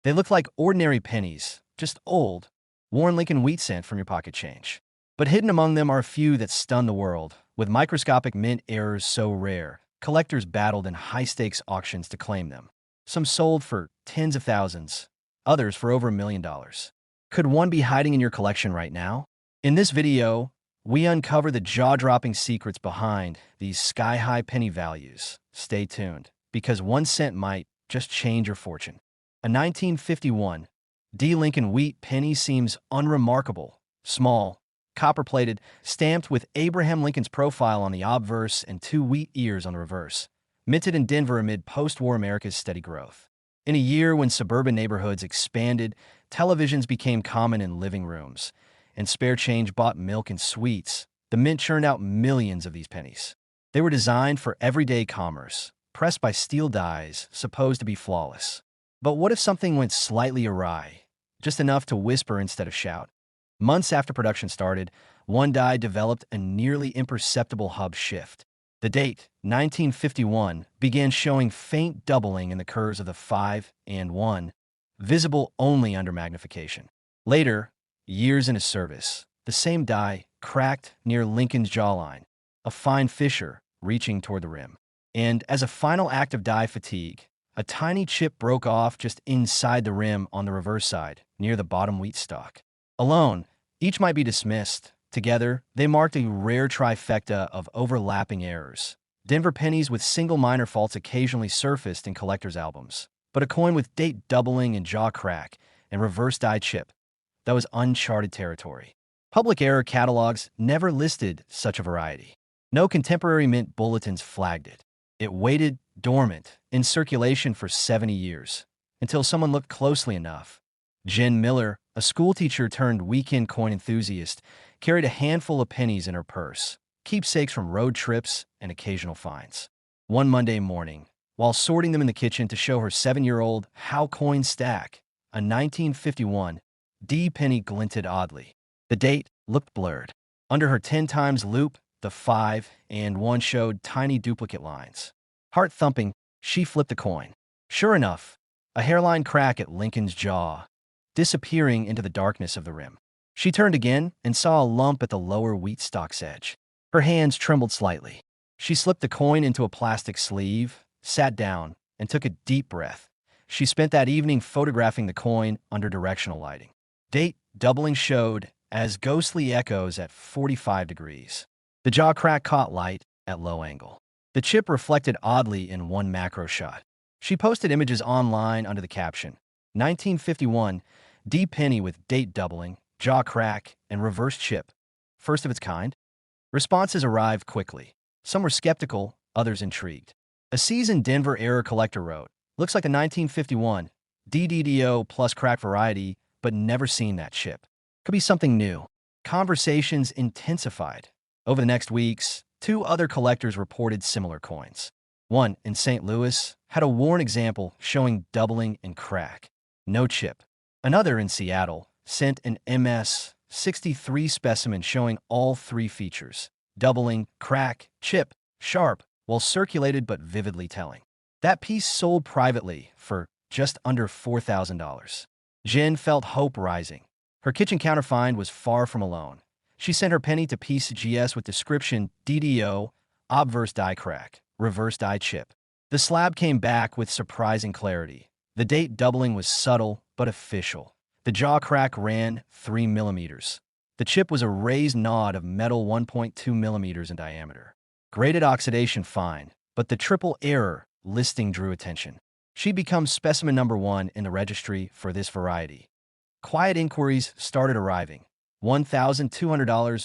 They look like ordinary pennies, just old, worn Lincoln wheat cent from your pocket change. But hidden among them are a few that stun the world, with microscopic mint errors so rare, collectors battled in high-stakes auctions to claim them. Some sold for tens of thousands, others for over $1 million. Could one be hiding in your collection right now? In this video, we uncover the jaw-dropping secrets behind these sky-high penny values. Stay tuned, because 1 cent might just change your fortune. A 1951 D. Lincoln wheat penny seems unremarkable, small, copper-plated, stamped with Abraham Lincoln's profile on the obverse and 2 wheat ears on the reverse, minted in Denver amid post-war America's steady growth. In a year when suburban neighborhoods expanded, televisions became common in living rooms, and spare change bought milk and sweets, the mint churned out millions of these pennies. They were designed for everyday commerce, pressed by steel dies supposed to be flawless. But what if something went slightly awry, just enough to whisper instead of shout? Months after production started, one die developed a nearly imperceptible hub shift. The date, 1951, began showing faint doubling in the curves of the 5 and 1, visible only under magnification. Later, years into service, the same die cracked near Lincoln's jawline, a fine fissure reaching toward the rim. And as a final act of die fatigue, a tiny chip broke off just inside the rim on the reverse side, near the bottom wheat stalk. Alone, each might be dismissed. Together, they marked a rare trifecta of overlapping errors. Denver pennies with single minor faults occasionally surfaced in collectors' albums, but a coin with date doubling and jaw crack and reverse die chip, that was uncharted territory. Public error catalogs never listed such a variety. No contemporary mint bulletins flagged it. It waited dormant in circulation for 70 years, until someone looked closely enough. Jen Miller, a schoolteacher turned weekend coin enthusiast, carried a handful of pennies in her purse, keepsakes from road trips and occasional finds. One Monday morning, while sorting them in the kitchen to show her 7-year-old how coins stack, a 1951 D penny glinted oddly. The date looked blurred. Under her 10 times loop, the 5 and 1 showed tiny duplicate lines. Heart thumping, she flipped the coin. Sure enough, a hairline crack at Lincoln's jaw, disappearing into the darkness of the rim. She turned again and saw a lump at the lower wheat stalk's edge. Her hands trembled slightly. She slipped the coin into a plastic sleeve, sat down, and took a deep breath. She spent that evening photographing the coin under directional lighting. Date doubling showed as ghostly echoes at 45 degrees. The jaw crack caught light at low angle. The chip reflected oddly in one macro shot. She posted images online under the caption, 1951 D penny with date doubling, jaw crack, and reverse chip. First of its kind? Responses arrived quickly. Some were skeptical, others intrigued. A seasoned Denver era collector wrote, looks like a 1951 DDDO plus crack variety, but never seen that chip. Could be something new. Conversations intensified. Over the next weeks, 2 other collectors reported similar coins. One, in St. Louis, had a worn example showing doubling and crack. No chip. Another, in Seattle, sent an MS-63 specimen showing all 3 features: doubling, crack, chip, sharp, while circulated but vividly telling. That piece sold privately for just under $4,000. Jen felt hope rising. Her kitchen counter find was far from alone. She sent her penny to PCGS with description DDO, obverse die crack, reverse die chip. The slab came back with surprising clarity. The date doubling was subtle but official. The jaw crack ran 3 millimeters. The chip was a raised nod of metal 1.2 millimeters in diameter. Graded oxidation fine, but the triple error listing drew attention. She'd become specimen number 1 in the registry for this variety. Quiet inquiries started arriving. $1,200,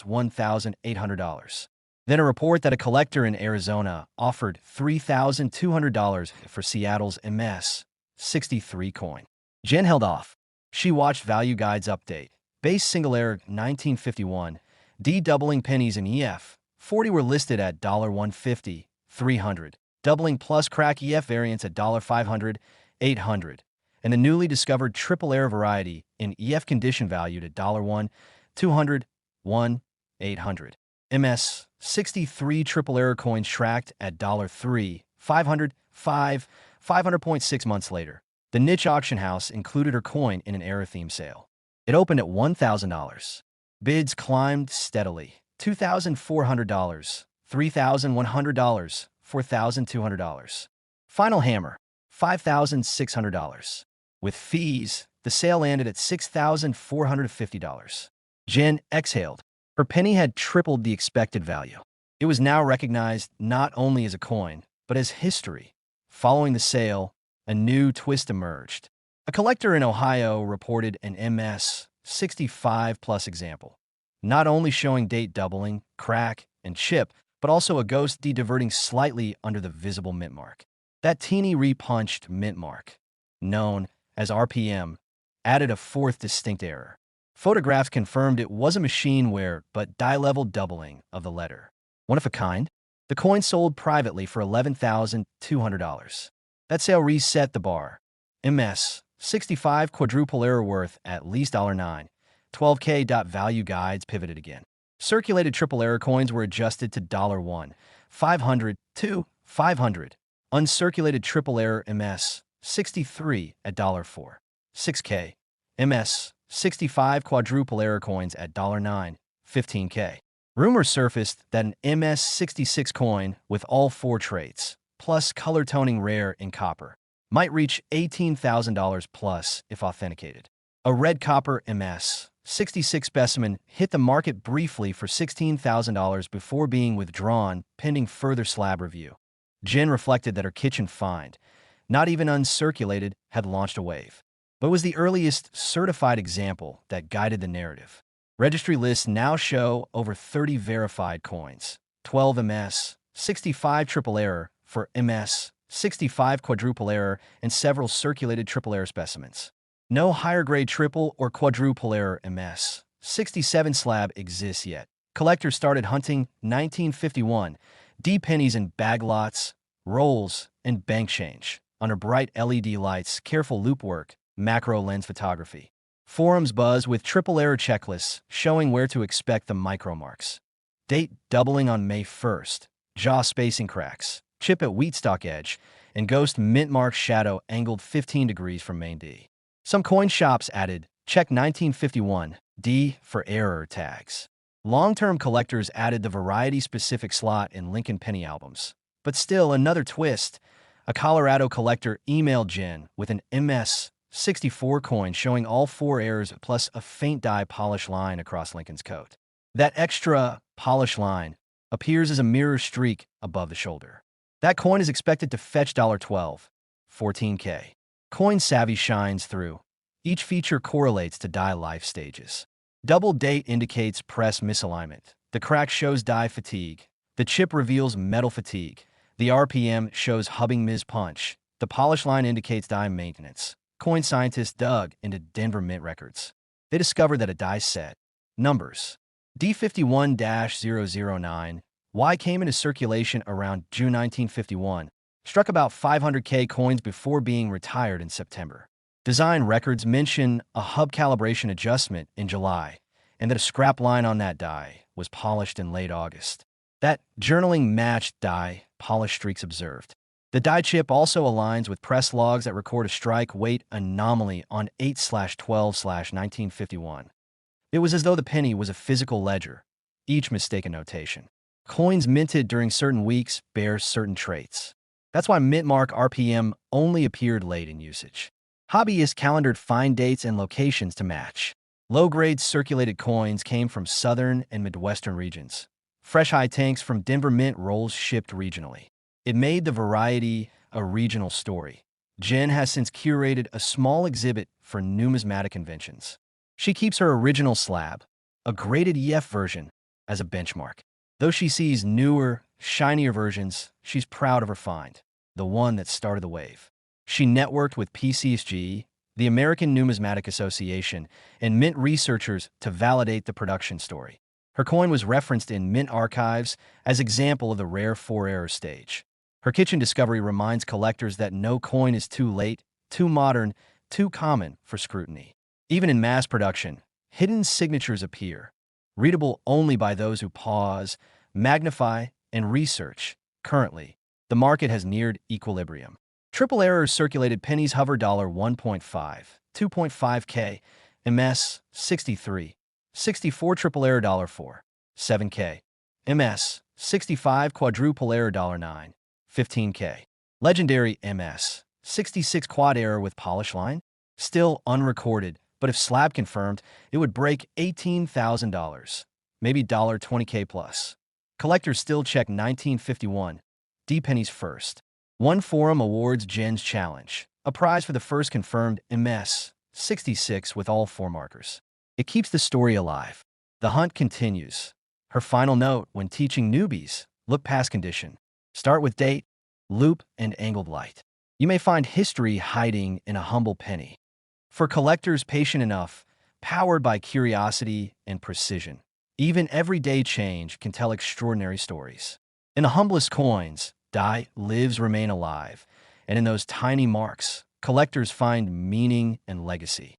$1,800. Then a report that a collector in Arizona offered $3,200 for Seattle's MS-63 coin. Jen held off. She watched Value Guide's update. Base single error 1951, D doubling pennies in EF 40 were listed at $150, $300. Doubling plus crack EF variants at $500, $800. And the newly discovered triple error variety in EF condition valued at $1, $200, $1, $800. MS-63 triple error coins tracked at $3, $500, $500.6 months later. The niche auction house included her coin in an era-theme sale. It opened at $1,000. Bids climbed steadily. $2,400, $3,100, $4,200. Final hammer, $5,600. With fees, the sale landed at $6,450. Jen exhaled. Her penny had tripled the expected value. It was now recognized not only as a coin, but as history. Following the sale, a new twist emerged. A collector in Ohio reported an MS-65+ example, not only showing date doubling, crack, and chip, but also a ghost de-diverting slightly under the visible mint mark. That teeny repunched mint mark, known as RPM, added a fourth distinct error. Photographs confirmed it was a machine wear, but die-level doubling of the letter. One of a kind? The coin sold privately for $11,200. That sale reset the bar. MS-65 quadruple error worth at least $9. 12K. Value guides pivoted again. Circulated triple error coins were adjusted to $1, 500, 2, 500. Uncirculated triple error MS-63 at $4, 6K. MS-65 quadruple error coins at $9, 15K. Rumors surfaced that an MS-66 coin with all four traits, plus color toning rare in copper, might reach $18,000 plus if authenticated. A red copper MS-66 specimen hit the market briefly for $16,000 before being withdrawn pending further slab review. Jen reflected that her kitchen find, not even uncirculated, had launched a wave. But it was the earliest certified example that guided the narrative. Registry lists now show over 30 verified coins, 12 MS-65 triple error for MS-65 quadruple error, and several circulated triple error specimens. No higher-grade triple or quadruple error MS-67 slab exists yet. Collectors started hunting 1951 pennies in bag lots, rolls, and bank change under bright LED lights, careful loop work, macro lens photography. Forums buzz with triple error checklists showing where to expect the micro marks. Date doubling on May 1st, jaw spacing cracks, chip at wheatstock edge, and ghost mint mark shadow angled 15 degrees from main D. Some coin shops added check 1951 D for error tags. Long-term collectors added the variety-specific slot in Lincoln penny albums. But still, another twist. A Colorado collector emailed Jen with an MS-64 coin showing all four errors plus a faint dye polish line across Lincoln's coat. That extra polish line appears as a mirror streak above the shoulder. That coin is expected to fetch $12, 14K. Coin savvy shines through. Each feature correlates to die life stages. Double date indicates press misalignment. The crack shows die fatigue. The chip reveals metal fatigue. The RPM shows hubbing mis-punch. The polish line indicates die maintenance. Coin scientists dug into Denver Mint records. They discovered that a die set, numbers, D51-009, Y came into circulation around June 1951, struck about 500K coins before being retired in September. Design records mention a hub calibration adjustment in July, and that a scrap line on that die was polished in late August. That journaling matched die polish streaks observed. The die chip also aligns with press logs that record a strike weight anomaly on 8/12/1951. It was as though the penny was a physical ledger, each mistaken notation. Coins minted during certain weeks bear certain traits. That's why mint mark RPM only appeared late in usage. Hobbyists calendared fine dates and locations to match. Low-grade circulated coins came from southern and midwestern regions. Fresh high tanks from Denver Mint rolls shipped regionally. It made the variety a regional story. Jen has since curated a small exhibit for numismatic conventions. She keeps her original slab, a graded EF version, as a benchmark. Though she sees newer, shinier versions, she's proud of her find, the one that started the wave. She networked with PCSG, the American Numismatic Association, and Mint researchers to validate the production story. Her coin was referenced in Mint archives as example of the rare four-error stage. Her kitchen discovery reminds collectors that no coin is too late, too modern, too common for scrutiny. Even in mass production, hidden signatures appear, readable only by those who pause, magnify, and research. Currently, the market has neared equilibrium. Triple error circulated pennies hover $1.5, 2.5K, MS 63, 64 triple error $4, 7K, MS 65 quadruple error $9, 15K. Legendary MS 66 quad error with polish line? Still unrecorded, but if slab confirmed, it would break $18,000, maybe $20K plus. Collectors still check 1951, D pennies first. One Forum awards Jen's Challenge, a prize for the first confirmed MS 66 with all four markers. It keeps the story alive. The hunt continues. Her final note when teaching newbies: look past condition. Start with date, loop, and angled light. You may find history hiding in a humble penny. For collectors patient enough, powered by curiosity and precision, even everyday change can tell extraordinary stories. In the humblest coins, die lives remain alive, and in those tiny marks, collectors find meaning and legacy.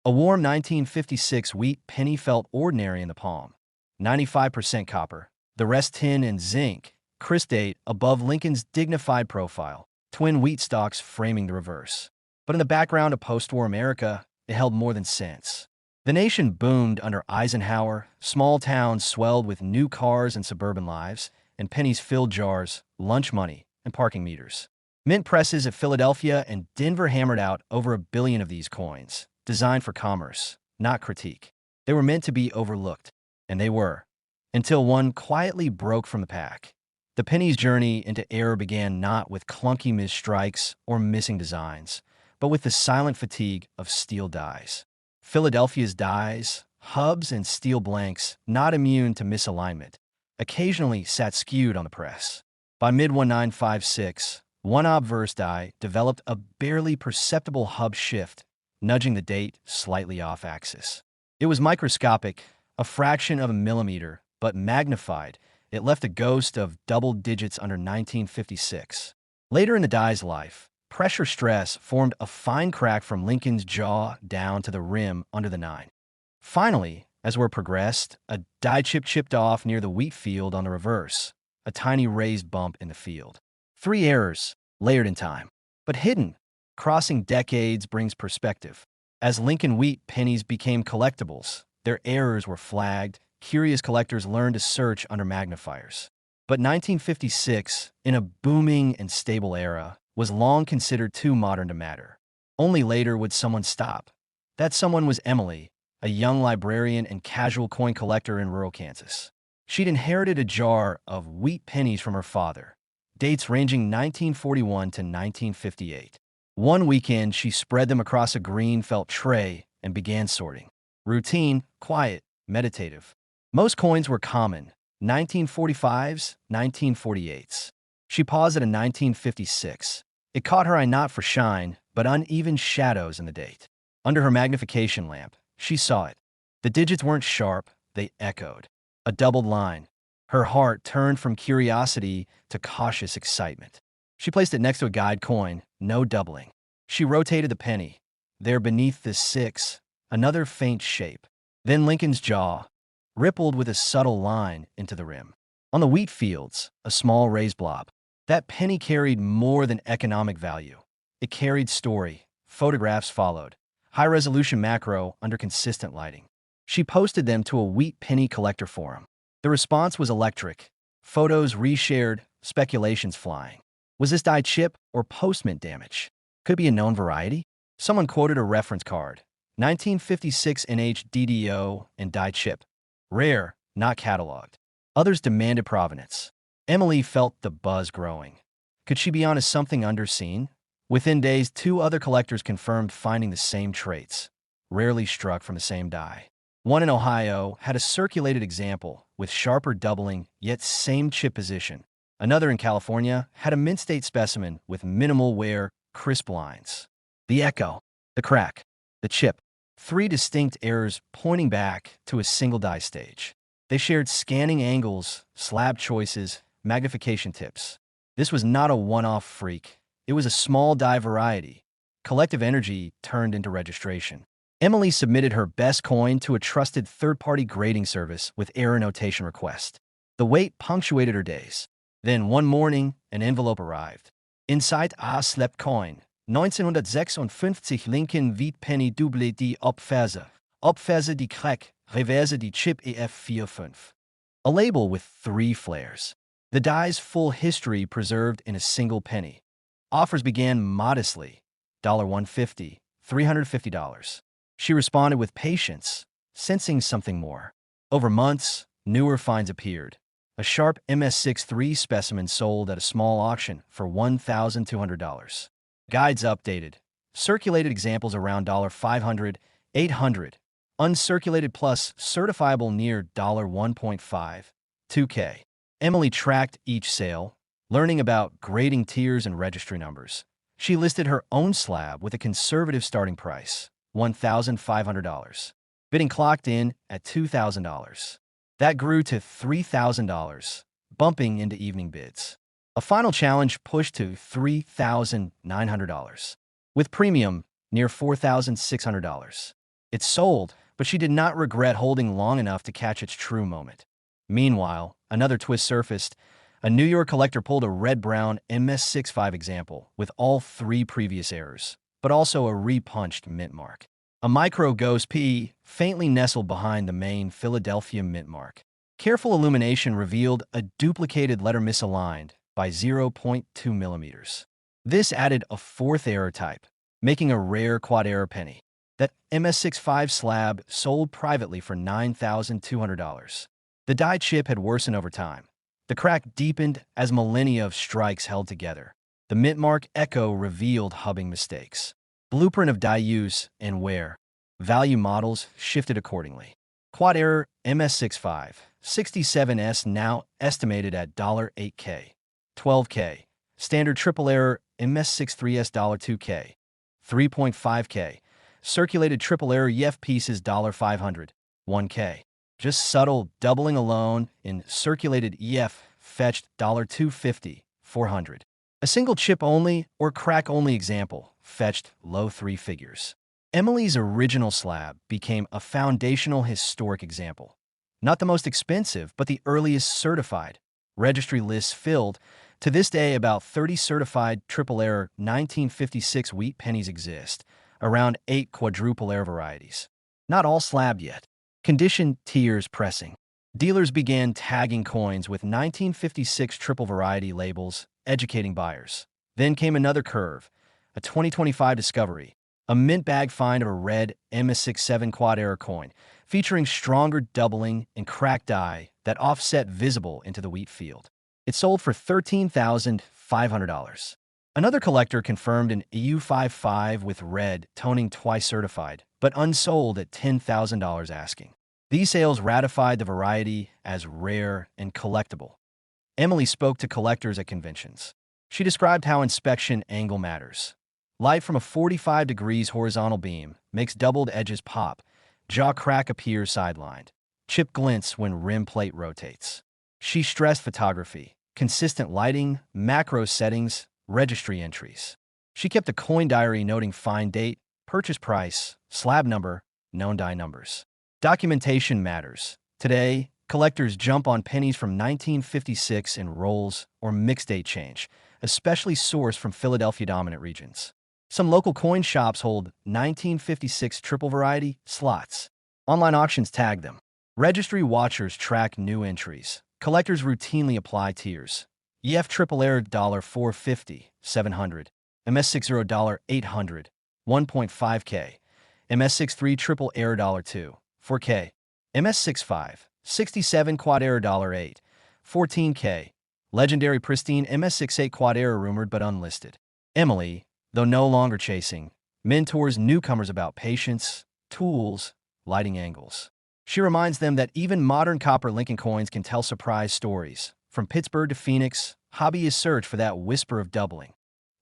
A warm 1956 wheat penny felt ordinary in the palm. 95% copper, the rest tin and zinc, crisp date above Lincoln's dignified profile, twin wheat stalks framing the reverse. But in the background of post-war America, it held more than cents. The nation boomed under Eisenhower, small towns swelled with new cars and suburban lives, and pennies filled jars, lunch money, and parking meters. Mint presses at Philadelphia and Denver hammered out over 1 billion of these coins, designed for commerce, not critique. They were meant to be overlooked, and they were, until one quietly broke from the pack. The penny's journey into error began not with clunky misstrikes or missing designs, but with the silent fatigue of steel dies. Philadelphia's dies, hubs, and steel blanks, not immune to misalignment, occasionally sat skewed on the press. By mid-1956, one obverse die developed a barely perceptible hub shift, nudging the date slightly off axis. It was microscopic, a fraction of a millimeter, but magnified, it left a ghost of double digits under 1956. Later in the die's life, pressure stress formed a fine crack from Lincoln's jaw down to the rim under the 9. Finally, as word progressed, a die chip chipped off near the wheat field on the reverse, a tiny raised bump in the field. 3 errors, layered in time, but hidden. Crossing decades brings perspective. As Lincoln wheat pennies became collectibles, their errors were flagged. Curious collectors learned to search under magnifiers. But 1956, in a booming and stable era, was long considered too modern to matter. Only later would someone stop. That someone was Emily, a young librarian and casual coin collector in rural Kansas. She'd inherited a jar of wheat pennies from her father, dates ranging 1941 to 1958. One weekend, she spread them across a green felt tray and began sorting. Routine, quiet, meditative. Most coins were common, 1945s, 1948s. She paused at a 1956. It caught her eye not for shine, but uneven shadows in the date. Under her magnification lamp, she saw it. The digits weren't sharp, they echoed. A doubled line. Her heart turned from curiosity to cautious excitement. She placed it next to a guide coin, no doubling. She rotated the penny. There beneath the 6, another faint shape. Then Lincoln's jaw, rippled with a subtle line into the rim. On the wheat fields, a small raised blob. That penny carried more than economic value. It carried story. Photographs followed. High-resolution macro under consistent lighting. She posted them to a wheat penny collector forum. The response was electric. Photos reshared, speculations flying. Was this die chip or post-mint damage? Could it be a known variety? Someone quoted a reference card. 1956 NHDDO and die chip. Rare, not cataloged. Others demanded provenance. Emily felt the buzz growing. Could she be onto something underseen? Within days, 2 other collectors confirmed finding the same traits, rarely struck from the same die. One in Ohio had a circulated example with sharper doubling, yet same chip position. Another in California had a mint state specimen with minimal wear, crisp lines. The echo, the crack, the chip. 3 distinct errors pointing back to a single die stage. They shared scanning angles, slab choices, magnification tips. This was not a one-off freak. It was a small die variety. Collective energy turned into registration. Emily submitted her best coin to a trusted third-party grading service with error notation request. The wait punctuated her days. Then one morning, an envelope arrived. Inside a slept coin. 1956 Lincoln Wheat Penny Double die Opferse. Opferse die Crack. Reverse die Chip EF45. A label with 3 flares. The die's full history preserved in a single penny. Offers began modestly. $150, $350. She responded with patience, sensing something more. Over months, newer finds appeared. A sharp MS63 specimen sold at a small auction for $1,200. Guides updated. Circulated examples around $500, $800. Uncirculated plus certifiable near $1.5, $2K. Emily tracked each sale, learning about grading tiers and registry numbers. She listed her own slab with a conservative starting price, $1,500. Bidding clocked in at $2,000. That grew to $3,000, bumping into evening bids. A final challenge pushed to $3,900, with premium near $4,600. It sold, but she did not regret holding long enough to catch its true moment. Meanwhile, another twist surfaced. A New York collector pulled a red-brown MS65 example with all 3 previous errors, but also a repunched mint mark. A micro ghost P faintly nestled behind the main Philadelphia mint mark. Careful illumination revealed a duplicated letter misaligned by 0.2 millimeters. This added a 4th error type, making a rare quad-error penny. That MS65 slab sold privately for $9,200. The die chip had worsened over time. The crack deepened as millennia of strikes held together. The mint mark echo revealed hubbing mistakes. Blueprint of die use and wear. Value models shifted accordingly. Quad error MS65 67S now estimated at $8K, $12K. Standard triple error MS63S $2K, 3.5K. Circulated triple error EF pieces $500, 1K. Just subtle doubling alone in circulated EF fetched $250, 400. A single chip only or crack only example fetched low 3 figures. Emily's original slab became a foundational historic example. Not the most expensive, but the earliest certified. Registry lists filled. To this day, about 30 certified triple error 1956 wheat pennies exist, around 8 quadruple error varieties. Not all slabbed yet. Condition tiers pressing. Dealers began tagging coins with 1956 triple variety labels, educating buyers. Then came another curve, a 2025 discovery, a mint bag find of a red MS67 quad error coin, featuring stronger doubling and cracked die that offset visible into the wheat field. It sold for $13,500. Another collector confirmed an EU55 with red toning twice certified, but unsold at $10,000 asking. These sales ratified the variety as rare and collectible. Emily spoke to collectors at conventions. She described how inspection angle matters. Light from a 45 degrees horizontal beam makes doubled edges pop. Jaw crack appears sidelined. Chip glints when rim plate rotates. She stressed photography, consistent lighting, macro settings, registry entries. She kept a coin diary noting find date, purchase price, slab number, known die numbers. Documentation matters. Today, collectors jump on pennies from 1956 in rolls or mixed date change, especially sourced from Philadelphia-dominant regions. Some local coin shops hold 1956 triple variety slots. Online auctions tag them. Registry watchers track new entries. Collectors routinely apply tiers. EF triple error $450, 700. MS60 $800, 1.5K. MS63 triple error $2, 4K. MS65 67 quad error $8, 14K. Legendary pristine MS68 quad error rumored but unlisted. Emily, though no longer chasing, mentors newcomers about patience, tools, lighting angles. She reminds them that even modern copper Lincoln coins can tell surprise stories. From Pittsburgh to Phoenix, hobbyists search for that whisper of doubling.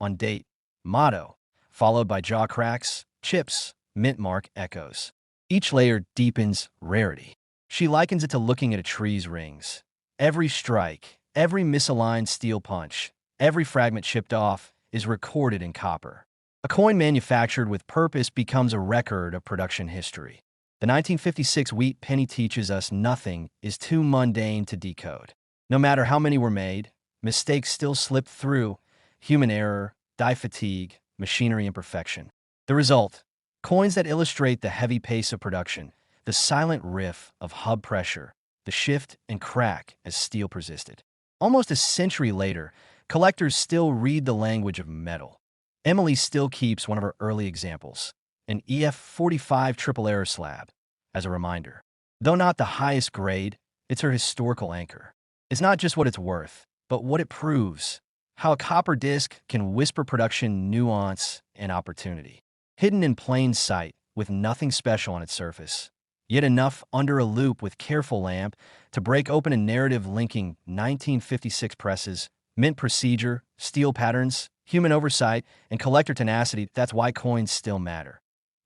On date, motto, followed by jaw cracks, chips, mint mark echoes. Each layer deepens rarity. She likens it to looking at a tree's rings. Every strike, every misaligned steel punch, every fragment chipped off is recorded in copper. A coin manufactured with purpose becomes a record of production history. The 1956 wheat penny teaches us nothing is too mundane to decode. No matter how many were made, mistakes still slip through, human error, die fatigue, machinery imperfection. The result: coins that illustrate the heavy pace of production, the silent riff of hub pressure, the shift and crack as steel persisted. Almost a century later, collectors still read the language of metal. Emily still keeps one of her early examples, an EF45 triple error slab, as a reminder. Though not the highest grade, it's her historical anchor. It's not just what it's worth, but what it proves. How a copper disc can whisper production nuance and opportunity. Hidden in plain sight, with nothing special on its surface, yet enough under a loop with careful lamp to break open a narrative linking 1956 presses, mint procedure, steel patterns, human oversight, and collector tenacity. That's why coins still matter.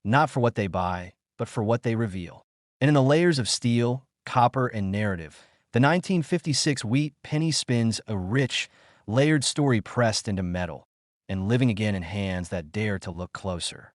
Not for what they buy, but for what they reveal. And in the layers of steel, copper, and narrative, the 1956 wheat penny spins a rich, layered story pressed into metal and living again in hands that dare to look closer.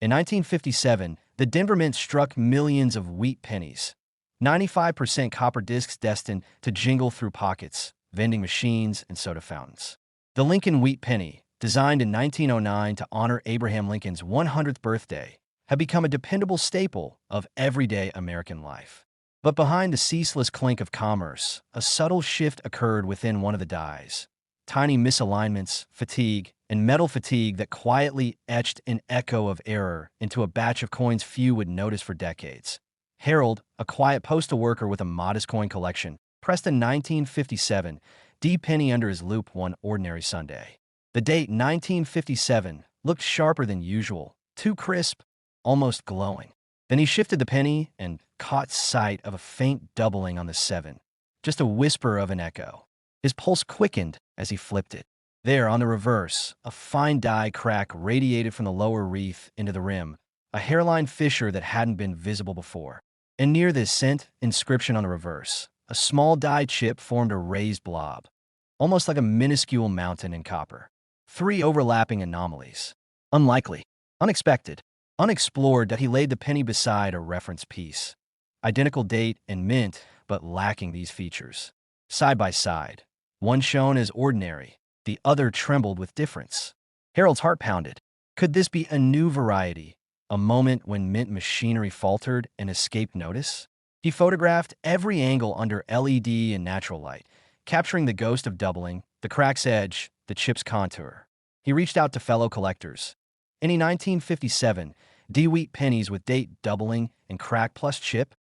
In 1957, the Denver Mint struck millions of wheat pennies, 95% copper discs destined to jingle through pockets, vending machines, and soda fountains. The Lincoln Wheat Penny, designed in 1909 to honor Abraham Lincoln's 100th birthday, had become a dependable staple of everyday American life. But behind the ceaseless clink of commerce, a subtle shift occurred within one of the dies. Tiny misalignments, fatigue, and metal fatigue that quietly etched an echo of error into a batch of coins few would notice for decades. Harold, a quiet postal worker with a modest coin collection, pressed a 1957 D penny under his loop one ordinary Sunday. The date 1957 looked sharper than usual, too crisp, almost glowing. Then he shifted the penny and caught sight of a faint doubling on the 7, just a whisper of an echo. His pulse quickened as he flipped it. There, on the reverse, a fine die crack radiated from the lower wreath into the rim, a hairline fissure that hadn't been visible before. And near this cent inscription on the reverse, a small die chip formed a raised blob, almost like a minuscule mountain in copper. 3 overlapping anomalies. Unlikely, unexpected, unexplored that he laid the penny beside a reference piece. Identical date and mint, but lacking these features. Side by side, one shown as ordinary, the other trembled with difference. Harold's heart pounded. Could this be a new variety? A moment when mint machinery faltered and escaped notice? He photographed every angle under LED and natural light, capturing the ghost of doubling, the crack's edge, the chip's contour. He reached out to fellow collectors. Any 1957 D-wheat pennies with date doubling and crack plus chip?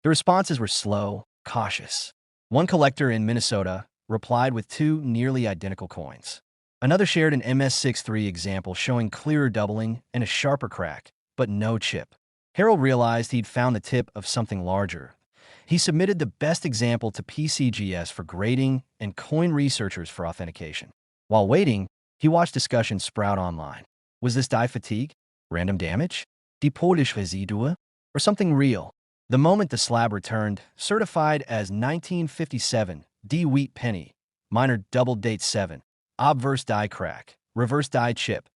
The responses were slow, cautious. One collector in Minnesota replied with 2 nearly identical coins. Another shared an MS63 example showing clearer doubling and a sharper crack, but no chip. Harold realized he'd found the tip of something larger. He submitted the best example to PCGS for grading and coin researchers for authentication. While waiting, he watched discussions sprout online. Was this die fatigue? Random damage? Depoitage résidua? Or something real? The moment the slab returned, certified as 1957 D-wheat penny, minor double date 7, obverse die crack, reverse die chip,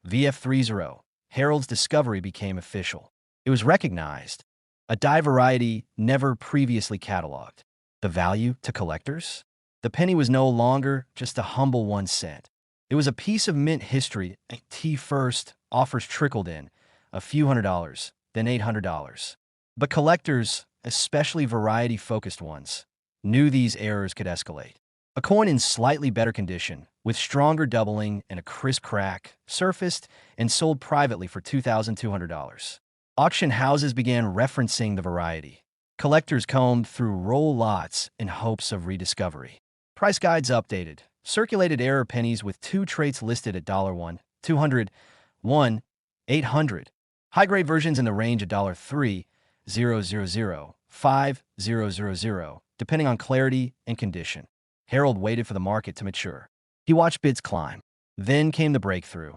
VF30, Harold's discovery became official. It was recognized, a die variety never previously cataloged. The value to collectors? The penny was no longer just a humble 1 cent. It was a piece of mint history. T-first offers trickled in, a few $100s, then $800. But collectors, especially variety-focused ones, knew these errors could escalate. A coin in slightly better condition, with stronger doubling and a crisp crack, surfaced and sold privately for $2,200. Auction houses began referencing the variety. Collectors combed through roll lots in hopes of rediscovery. Price guides updated. Circulated error pennies with 2 traits listed at $1, $200, $1, $800. High-grade versions in the range of $3, $000, $5, $000, depending on clarity and condition. Harold waited for the market to mature. He watched bids climb. Then came the breakthrough.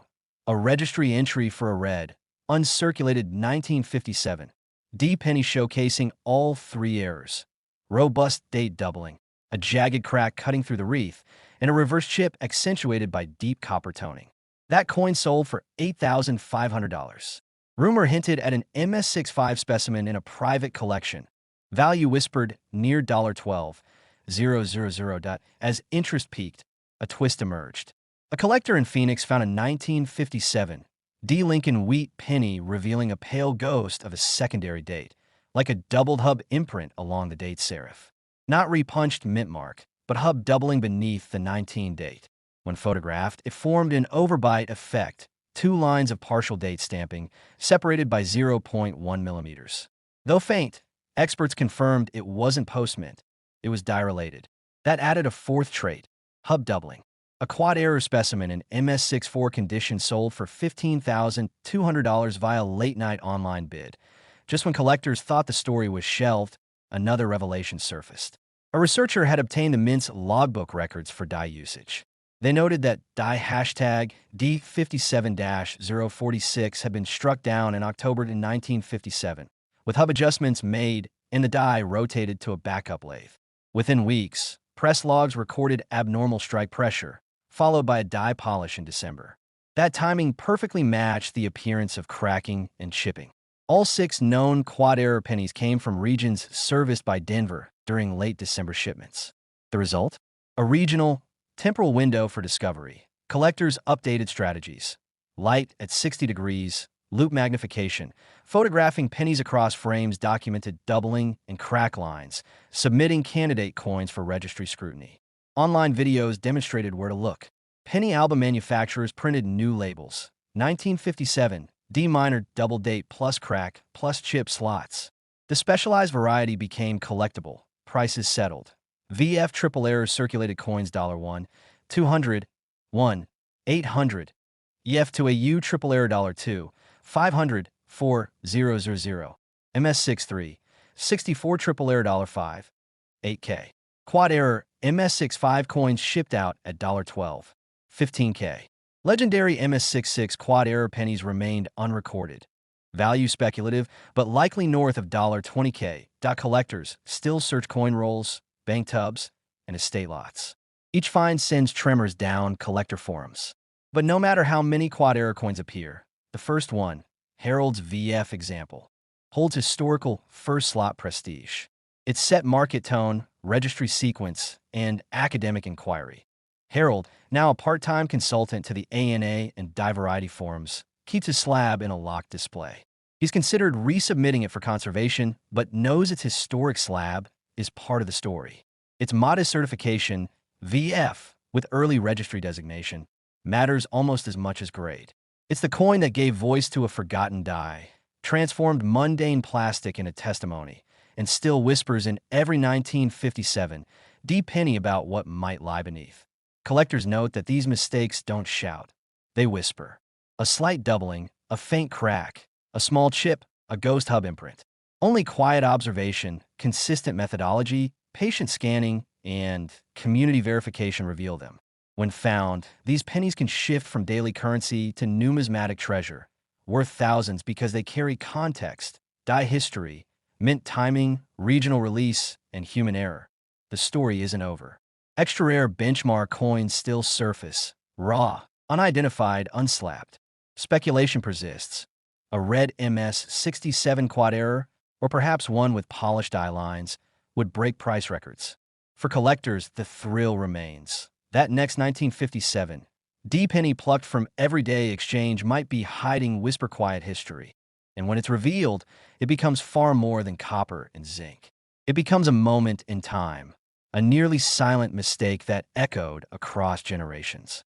A registry entry for a red, uncirculated 1957 D penny showcasing all 3 errors. Robust date doubling, a jagged crack cutting through the wreath, and a reverse chip accentuated by deep copper toning. That coin sold for $8,500. Rumor hinted at an MS65 specimen in a private collection. Value whispered near $12,000. As interest peaked, a twist emerged. A collector in Phoenix found a 1957 D. Lincoln wheat penny revealing a pale ghost of a secondary date, like a doubled hub imprint along the date serif. Not repunched mint mark, but hub doubling beneath the 19 date. When photographed, it formed an overbite effect, two lines of partial date stamping, separated by zero point 0.1 millimeters. Though faint, experts confirmed it wasn't post-mint. It was die-related. That added a fourth trait, hub doubling. A quad-error specimen in MS64 condition sold for $15,200 via late-night online bid. Just when collectors thought the story was shelved, another revelation surfaced. A researcher had obtained the Mint's logbook records for die usage. They noted that die hashtag D57-046 had been struck down in October in 1957, with hub adjustments made and the die rotated to a backup lathe. Within weeks, press logs recorded abnormal strike pressure, followed by a die polish in December. That timing perfectly matched the appearance of cracking and chipping. All 6 known quad-error pennies came from regions serviced by Denver during late December shipments. The result? A regional, temporal window for discovery. Collectors' updated strategies. Light at 60 degrees, loop magnification, photographing pennies across frames documented doubling and crack lines, submitting candidate coins for registry scrutiny. Online videos demonstrated where to look. Penny album manufacturers printed new labels. 1957, D minor double date plus crack plus chip slots. The specialized variety became collectible. Prices settled. VF triple error circulated coins $1, 200, 1, 800. EF to AU triple error $2, 500, 4, 000. MS63, 64 triple error 5, 8K. Quad error MS65 coins shipped out at $12, 15K. Legendary MS66 quad error pennies remained unrecorded. Value speculative, but likely north of $20K. Collectors still search coin rolls, bank tubs, and estate lots. Each find sends tremors down collector forums. But no matter how many quad error coins appear, the first one, Harold's VF example, holds historical first slot prestige. It set market tone, registry sequence, and academic inquiry. Harold, now a part-time consultant to the ANA and die variety forums, keeps his slab in a locked display. He's considered resubmitting it for conservation, but knows its historic slab is part of the story. Its modest certification, VF, with early registry designation, matters almost as much as grade. It's the coin that gave voice to a forgotten die, transformed mundane plastic into testimony, and still whispers in every 1957 D penny about what might lie beneath. Collectors note that these mistakes don't shout. They whisper. A slight doubling, a faint crack, a small chip, a ghost hub imprint. Only quiet observation, consistent methodology, patient scanning, and community verification reveal them. When found, these pennies can shift from daily currency to numismatic treasure, worth thousands because they carry context, die history, mint timing, regional release, and human error. The story isn't over. Extra rare benchmark coins still surface, raw, unidentified, unslapped. Speculation persists. A red MS67 quad error, or perhaps one with polished eye lines, would break price records. For collectors, the thrill remains. That next 1957 D penny plucked from everyday exchange might be hiding whisper-quiet history. And when it's revealed, it becomes far more than copper and zinc. It becomes a moment in time, a nearly silent mistake that echoed across generations.